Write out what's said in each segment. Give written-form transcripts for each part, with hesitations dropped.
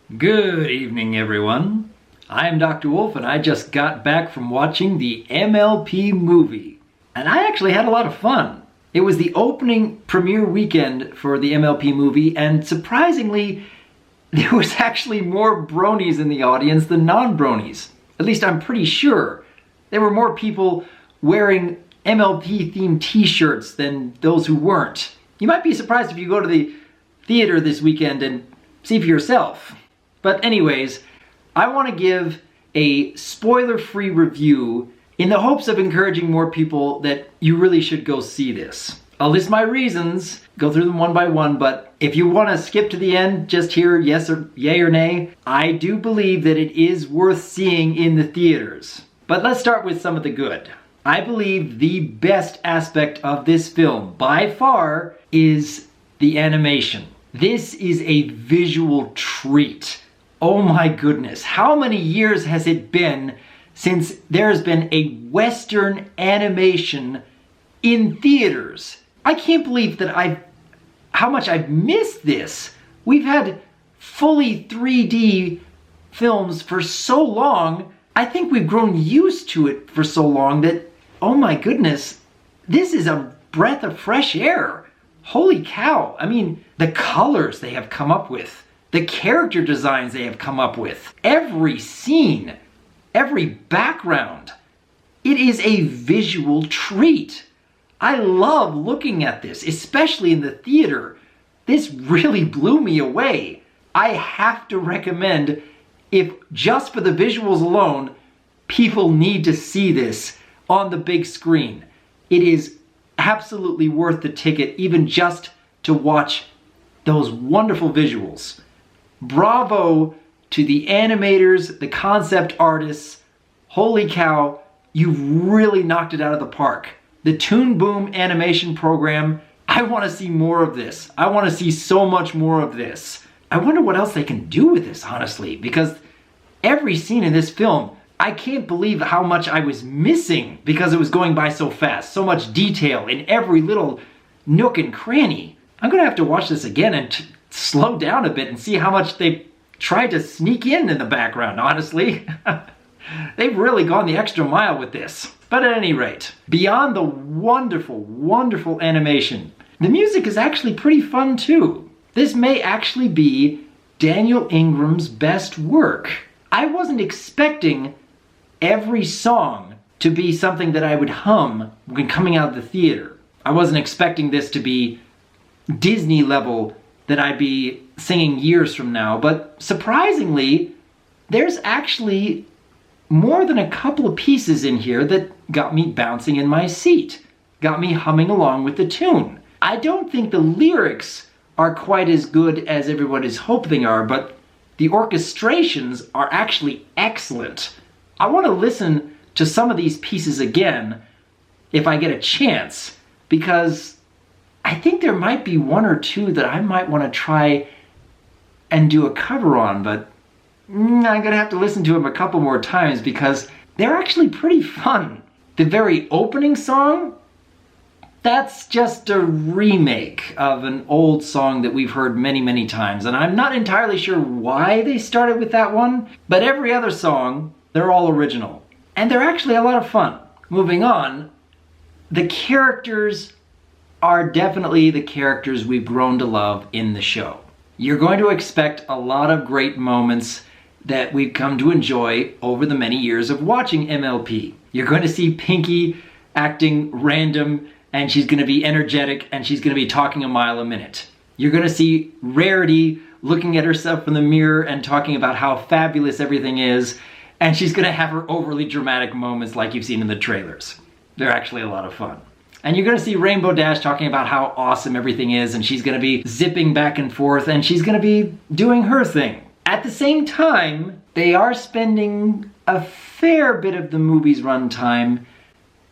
Good evening, everyone. I am Dr. Wolf, and I just got back from watching the MLP movie. And I actually had a lot of fun. It was the opening premiere weekend for the MLP movie, and surprisingly, there was actually more bronies in the audience than non-bronies. At least I'm pretty sure. There were more people wearing MLP-themed t-shirts than those who weren't. You might be surprised if you go to the theater this weekend and see for yourself. But anyways, I want to give a spoiler-free review in the hopes of encouraging more people that you really should go see this. I'll list my reasons, go through them one by one, but if you want to skip to the end, just hear yes or yay or nay, I do believe that it is worth seeing in the theaters. But let's start with some of the good. I believe the best aspect of this film, by far, is the animation. This is a visual treat. Oh my goodness, how many years has it been since there's been a Western animation in theaters? I can't believe that how much I've missed this. We've had fully 3D films for so long. I think we've grown used to it for so long that, oh my goodness, this is a breath of fresh air. Holy cow. I mean, the colors they have come up with, the character designs they have come up with, every scene, every background. It is a visual treat. I love looking at this, especially in the theater. This really blew me away. I have to recommend, if just for the visuals alone, people need to see this on the big screen. It is absolutely worth the ticket, even just to watch those wonderful visuals. Bravo to the animators, the concept artists. Holy cow, you've really knocked it out of the park. The Toon Boom animation program, I want to see more of this. I want to see so much more of this. I wonder what else they can do with this, honestly, because every scene in this film, I can't believe how much I was missing because it was going by so fast. So much detail in every little nook and cranny. I'm going to have to watch this again and slow down a bit and see how much they tried to sneak in the background, honestly. They've really gone the extra mile with this. But at any rate, beyond the wonderful, wonderful animation, the music is actually pretty fun too. This may actually be Daniel Ingram's best work. I wasn't expecting every song to be something that I would hum when coming out of the theater. I wasn't expecting this to be Disney level that I'd be singing years from now, but surprisingly, there's actually more than a couple of pieces in here that got me bouncing in my seat, got me humming along with the tune. I don't think the lyrics are quite as good as everyone is hoping they are, but the orchestrations are actually excellent. I want to listen to some of these pieces again if I get a chance, because I think there might be one or two that I might want to try and do a cover on, but I'm going to have to listen to them a couple more times because they're actually pretty fun. The very opening song, that's just a remake of an old song that we've heard many, many times, and I'm not entirely sure why they started with that one, but every other song, they're all original, and they're actually a lot of fun. Moving on, the characters are definitely the characters we've grown to love in the show. You're going to expect a lot of great moments that we've come to enjoy over the many years of watching MLP. You're going to see Pinky acting random, and she's going to be energetic, and she's going to be talking a mile a minute. You're going to see Rarity looking at herself in the mirror and talking about how fabulous everything is, and she's going to have her overly dramatic moments like you've seen in the trailers. They're actually a lot of fun. And you're going to see Rainbow Dash talking about how awesome everything is, and she's going to be zipping back and forth, and she's going to be doing her thing. At the same time, they are spending a fair bit of the movie's runtime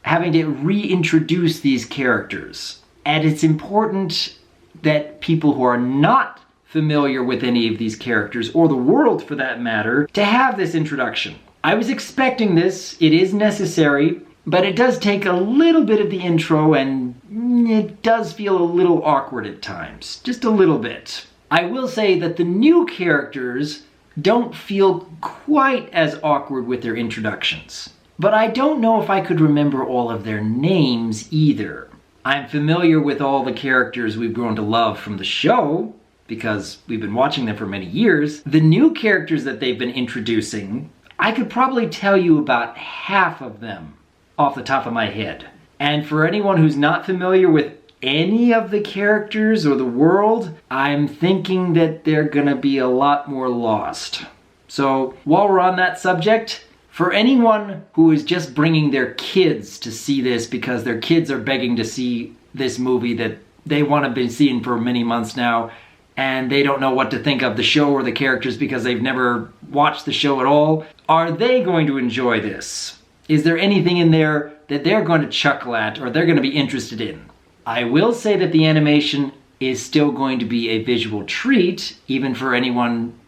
having to reintroduce these characters. And it's important that people who are not familiar with any of these characters, or the world for that matter, to have this introduction. I was expecting this. It is necessary. But it does take a little bit of the intro, and it does feel a little awkward at times. Just a little bit. I will say that the new characters don't feel quite as awkward with their introductions. But I don't know if I could remember all of their names either. I'm familiar with all the characters we've grown to love from the show, because we've been watching them for many years. The new characters that they've been introducing, I could probably tell you about half of them off the top of my head. And for anyone who's not familiar with any of the characters or the world, I'm thinking that they're gonna be a lot more lost. So while we're on that subject, for anyone who is just bringing their kids to see this because their kids are begging to see this movie that they want to be seeing for many months now, and they don't know what to think of the show or the characters because they've never watched the show at all, are they going to enjoy this? Is there anything in there that they're going to chuckle at or they're going to be interested in? I will say that the animation is still going to be a visual treat, even for anyone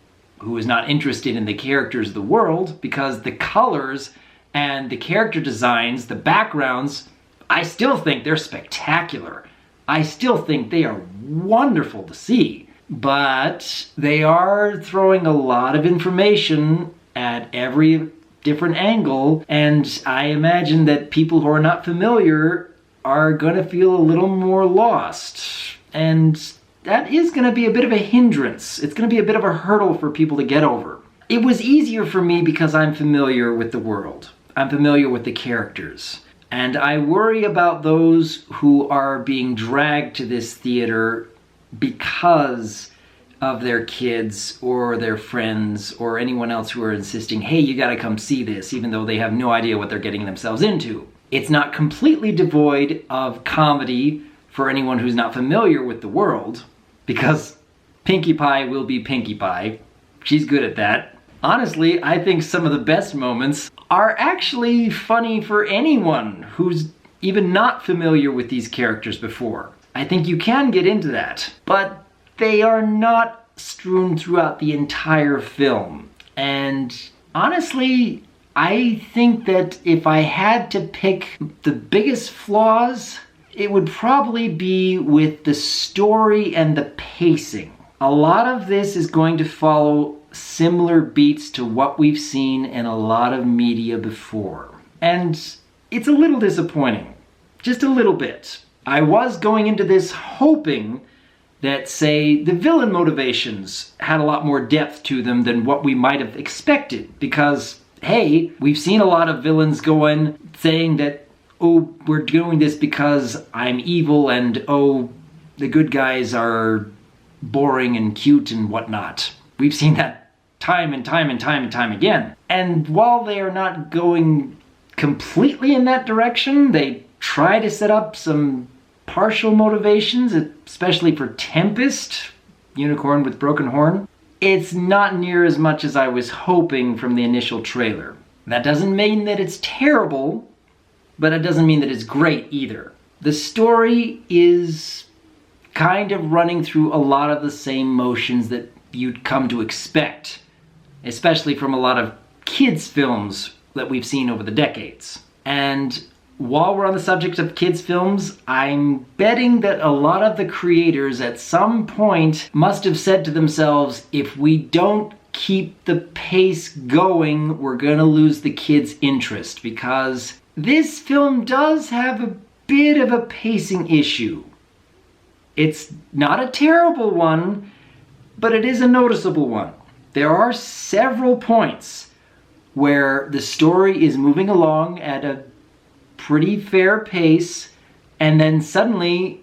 who is not interested in the characters of the world, because the colors and the character designs, the backgrounds, I still think they're spectacular. I still think they are wonderful to see. But they are throwing a lot of information at every different angle, and I imagine that people who are not familiar are going to feel a little more lost. And that is going to be a bit of a hindrance. It's going to be a bit of a hurdle for people to get over. It was easier for me because I'm familiar with the world. I'm familiar with the characters. And I worry about those who are being dragged to this theater because of their kids or their friends or anyone else who are insisting, hey, you gotta come see this, even though they have no idea what they're getting themselves into. It's not completely devoid of comedy for anyone who's not familiar with the world, because Pinkie Pie will be Pinkie Pie. She's good at that. Honestly, I think some of the best moments are actually funny for anyone who's even not familiar with these characters before. I think you can get into that, but they are not strewn throughout the entire film. And honestly, I think that if I had to pick the biggest flaws, it would probably be with the story and the pacing. A lot of this is going to follow similar beats to what we've seen in a lot of media before. And it's a little disappointing. Just a little bit. I was going into this hoping that, say, the villain motivations had a lot more depth to them than what we might have expected. Because, hey, we've seen a lot of villains go in saying that, oh, we're doing this because I'm evil, and oh, the good guys are boring and cute and whatnot. We've seen that time and time and time and time again. And while they are not going completely in that direction, they try to set up some partial motivations, especially for Tempest, unicorn with broken horn. It's not near as much as I was hoping from the initial trailer. That doesn't mean that it's terrible, but it doesn't mean that it's great either. The story is kind of running through a lot of the same motions that you'd come to expect, especially from a lot of kids' films that we've seen over the decades. And while we're on the subject of kids' films, I'm betting that a lot of the creators at some point must have said to themselves, if we don't keep the pace going, we're gonna lose the kids' interest, because this film does have a bit of a pacing issue. It's not a terrible one, but it is a noticeable one. There are several points where the story is moving along at a pretty fair pace, and then suddenly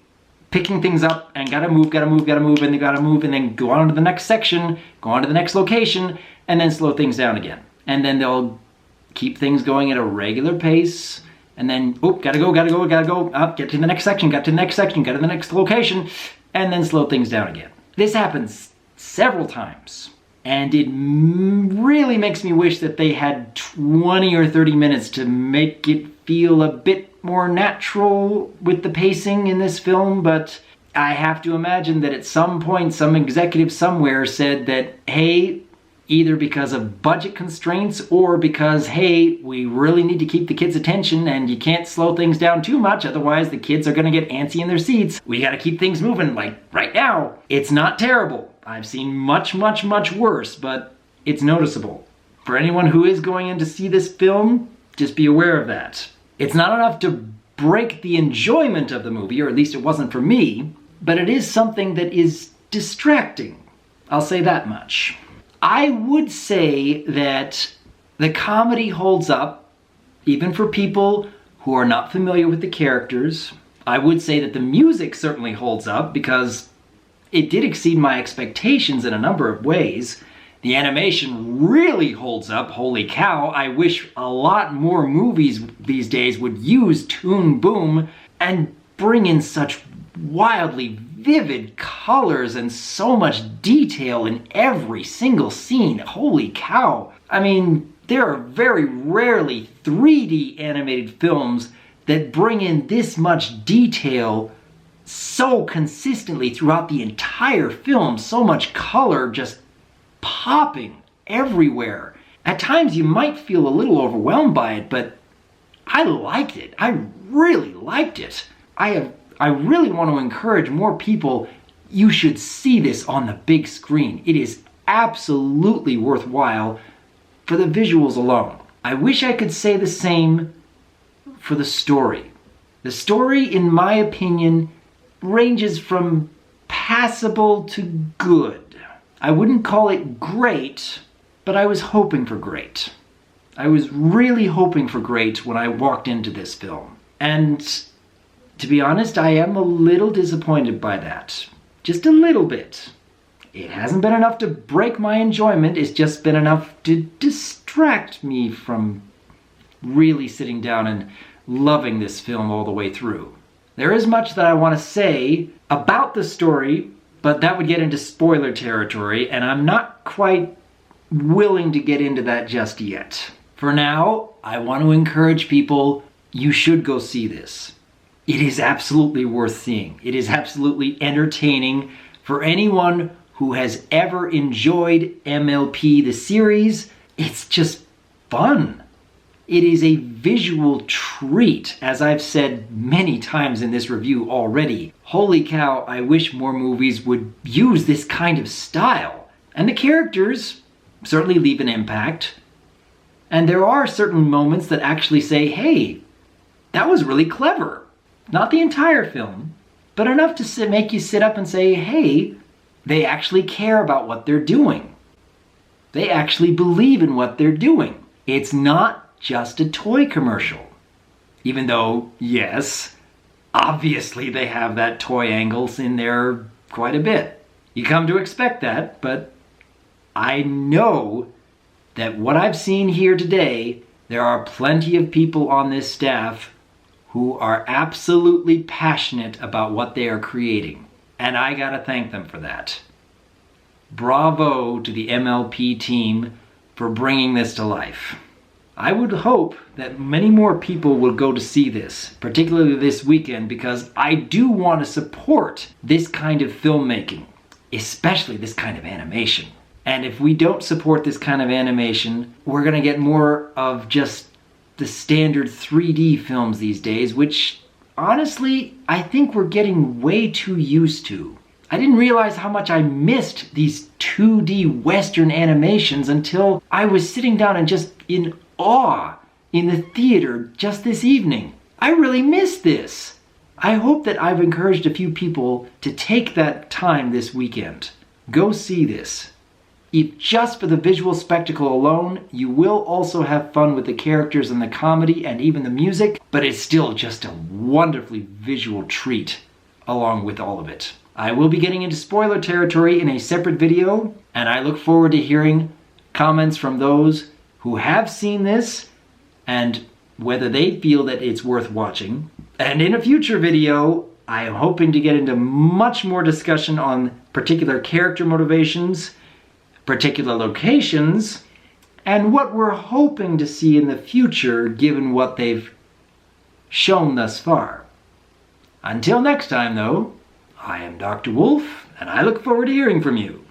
picking things up and gotta move, and they gotta move, and then go on to the next section, go on to the next location, and then slow things down again. And then they'll keep things going at a regular pace, and then, oh, gotta go, up, get to the next section, get to the next location, and then slow things down again. This happens several times. And it really makes me wish that they had 20 or 30 minutes to make it feel a bit more natural with the pacing in this film, but I have to imagine that at some point some executive somewhere said that, hey, either because of budget constraints or because, hey, we really need to keep the kids' attention and you can't slow things down too much, otherwise the kids are gonna get antsy in their seats. We gotta keep things moving, like right now. It's not terrible. I've seen much, much, much worse, but it's noticeable. For anyone who is going in to see this film, just be aware of that. It's not enough to break the enjoyment of the movie, or at least it wasn't for me, but it is something that is distracting. I'll say that much. I would say that the comedy holds up, even for people who are not familiar with the characters. I would say that the music certainly holds up because it did exceed my expectations in a number of ways. The animation really holds up, holy cow. I wish a lot more movies these days would use Toon Boom and bring in such wildly vivid colors and so much detail in every single scene. Holy cow. I mean, there are very rarely 3D animated films that bring in this much detail so consistently throughout the entire film. So much color just popping everywhere. At times you might feel a little overwhelmed by it, but I liked it. I really liked it. I really want to encourage more people. You should see this on the big screen. It is absolutely worthwhile for the visuals alone. I wish I could say the same for the story. The story, in my opinion, ranges from passable to good. I wouldn't call it great, but I was hoping for great. I was really hoping for great when I walked into this film. And to be honest, I am a little disappointed by that. Just a little bit. It hasn't been enough to break my enjoyment, it's just been enough to distract me from really sitting down and loving this film all the way through. There is much that I want to say about the story, but that would get into spoiler territory, and I'm not quite willing to get into that just yet. For now, I want to encourage people, you should go see this. It is absolutely worth seeing. It is absolutely entertaining for anyone who has ever enjoyed MLP, the series. It's just fun. It is a visual treat, as I've said many times in this review already. Holy cow, I wish more movies would use this kind of style. And the characters certainly leave an impact. And there are certain moments that actually say, hey, that was really clever. Not the entire film, but enough to make you sit up and say, hey, they actually care about what they're doing. They actually believe in what they're doing. It's not just a toy commercial. Even though, yes, obviously they have that toy angles in there quite a bit. You come to expect that, but I know that what I've seen here today, there are plenty of people on this staff who are absolutely passionate about what they are creating. And I gotta thank them for that. Bravo to the MLP team for bringing this to life. I would hope that many more people will go to see this, particularly this weekend, because I do want to support this kind of filmmaking, especially this kind of animation. And if we don't support this kind of animation, we're going to get more of just the standard 3D films these days, which honestly, I think we're getting way too used to. I didn't realize how much I missed these 2D Western animations until I was sitting down and just in awe in the theater just this evening. I really missed this. I hope that I've encouraged a few people to take that time this weekend. Go see this. If just for the visual spectacle alone, you will also have fun with the characters and the comedy and even the music, but it's still just a wonderfully visual treat along with all of it. I will be getting into spoiler territory in a separate video, and I look forward to hearing comments from those who have seen this and whether they feel that it's worth watching. And in a future video, I am hoping to get into much more discussion on particular character motivations, particular locations, and what we're hoping to see in the future given what they've shown thus far. Until next time though, I am Dr. Wolf, and I look forward to hearing from you.